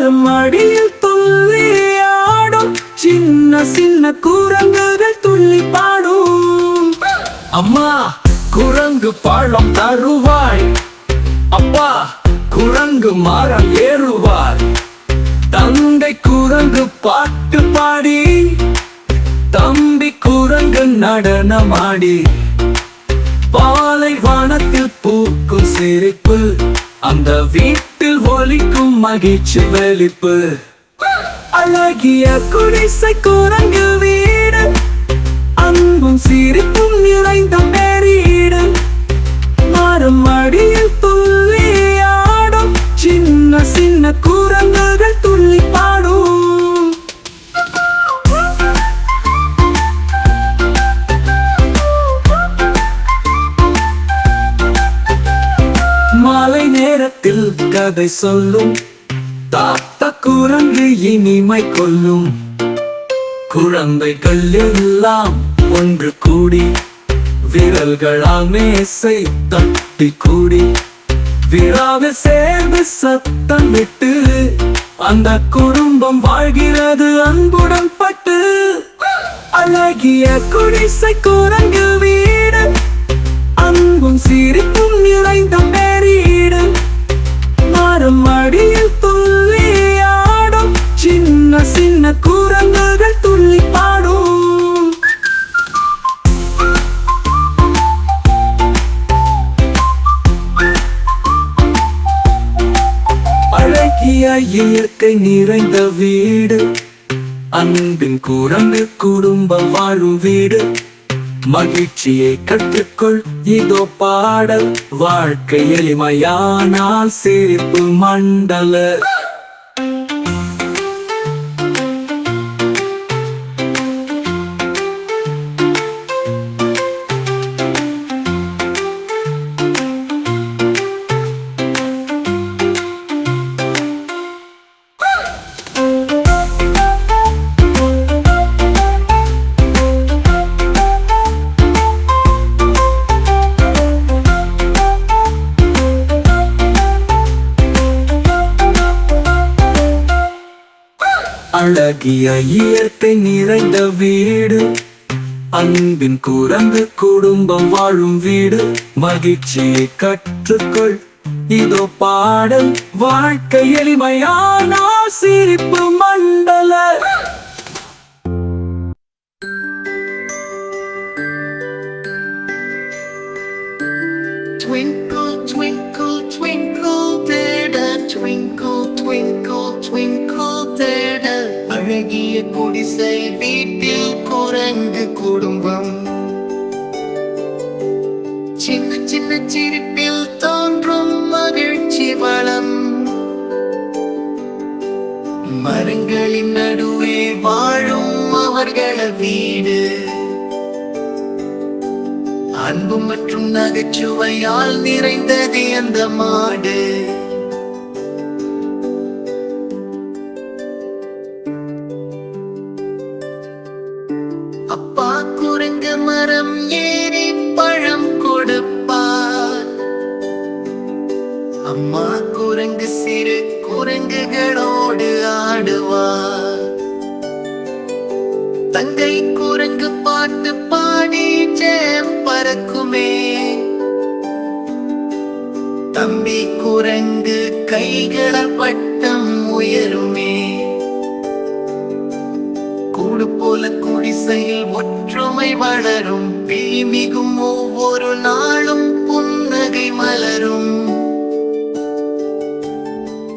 மரம் அடியில் துள்ளி ஆடும் சின்ன சின்ன குரங்குகள் துள்ளி பாடும். அம்மா குரங்கு பழம் தருவாய், அப்பா குரங்கு மரம் ஏறுவார். தந்தை குரங்கு பாட்டு பாடி, தம்பி குரங்கு நடனமாடி. பாலைவனத்தில் பூக்கும் சிரிப்பு, அந்த வீட்டில் ஒலிக்கும் மகிழ்ச்சி வெளிப்பு. அழகிய குடிசை குரங்கு வீடு, அன்பும் சிரிப்பும் நிறைந்த வீடு. மரம் அடியில் துள்ளி ஆடும் சின்ன சின்ன குரங்குகள் துள்ளி பாடும். மாலை நேரத்தில் கதை சொல்லும் தாத்தா குரங்கு இனிமை கொள்ளும். குழந்தைகள் எல்லாம் ஒன்று கூடி, விரல்களால் மேசை தட்டி கூடி, விழாவில் சேர்ந்து சத்தமிட்டு, அந்த குடும்பம் வாழ்கிறது அன்புடன் பட்டு. அழகிய குடிசை குரங்கு வீடு, அன்பும் சிரிப்பும் நிறைந்த வீடு. மரம் அடியில் துள்ளி ஆடும் சின்ன சின்ன குரங்குகள் துள்ளி பாடும். அழகிய இயற்கை நிறைந்த வீடு, அன்பின் குரங்கு குடும்பம் வாழும் வீடு. மகிழ்ச்சியை கற்றுக்கொள், இதோ பாடல். வாழ்க்கை எளிமையானால் சிரிப்பு மண்டல. அழகிய இயற்கை நிறைந்த வீடு, அன்பின் குரங்கு குடும்பம் வாழும் வீடு. மகிழ்ச்சியை கற்றுக்கொள், இதோ பாடல். வாழ்க்கை எளிமையானால் சிரிப்பு மண்டல. Twinkle, twinkle, twinkle, little twinkle, twinkle, twinkle, little. அழகிய குடிசை வீட்டில் குரங்கு குடும்பம். சின்ன சின்ன சிரிப்பில் தோன்றும் மகிழ்ச்சி வளம். மரங்களின் நடுவே வாழும் அவர்கள வீடு, அன்பு மற்றும் நகைச்சுவையால் நிறைந்தது அந்த மாடு. அப்பா குரங்கு மரம் ஏறி பழம் கொடுப்பார். அம்மா குரங்கு சிறு குரங்குகளோடு ஆடுவார். தங்கை குரங்கு பாட்டு பாடி ஜெயம் பறக்குமே. தம்பி குரங்கு கைகளால் பட்டம் உயருமே. கூடு போல குடிசையில் ஒற்றுமை வளரும். மிகும் ஒவ்வொரு நாளும் புன்னகை மலரும்.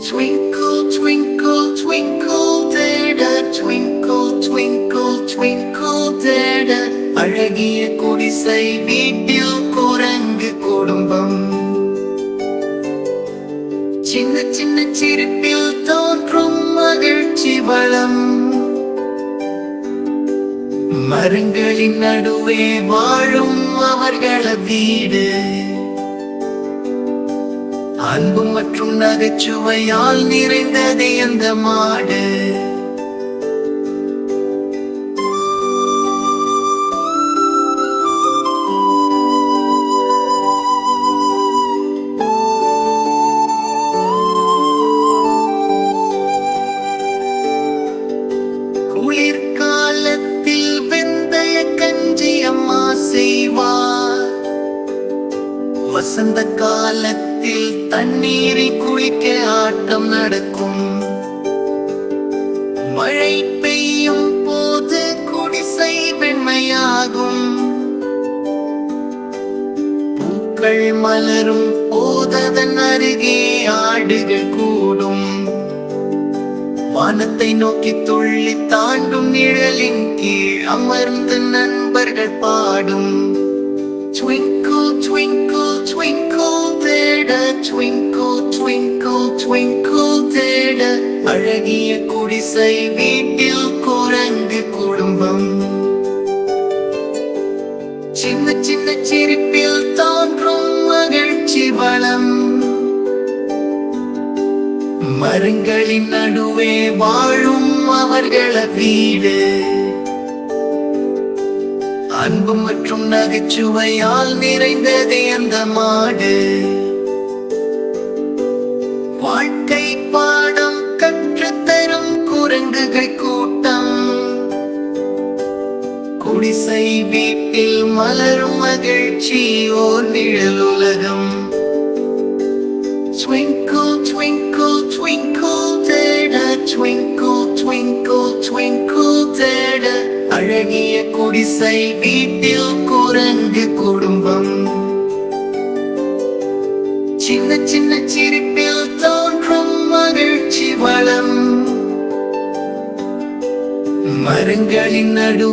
Twinkle, twinkle, twinkle, little twinkle, twinkle, twinkle, little. அழகிய குடிசை வீட்டில் குரங்கு குடும்பம். சின்ன சின்ன சிரிப்பில் தோன்றும் மகிழ்ச்சி வளம். மரங்களின் நடுவே வாழும் அவர்கள வீடு, அன்பு மற்றும் நகைச்சுவையால் நிறைந்தது அந்த மாடு. இதழ்கள் மலரும் போததன் அருகே ஆடுகள் கூடும். வானத்தை நோக்கி துள்ளி தாண்டும் நிழலின் கீழ் அமர்ந்து நண்பர்கள் பாடும். Twinkle, twinkle, twinkle, there, twinkle, twinkle, twinkle, there. அழகிய குடிசை வீட்டில் குரங்கு குடும்பம். சின்ன சின்ன சிரிப்பில் தோன்றும் மகிழ்ச்சி வளம். மரங்களின் நடுவே வாழும் அவர்கள வீடு. அன்பு மற்றும் நகைச்சுவையால் நிறைந்தது அந்த மாடு. வாழ்க்கை பாடம் கற்றுத்தரும் குரங்குகள் கூட்டம். குடிசை வீட்டில் மலரும் மகிழ்ச்சி ஓர் நிழல் உலகம். Twinkle, twinkle, twinkle, there, twinkle, twinkle, twinkle, there. அழகிய குடிசை வீட்டில் குரங்கு குடும்பம். சின்ன சின்ன சிரிப்பில் தோன்றும் மகிழ்ச்சி வளம். மரங்களின் நடு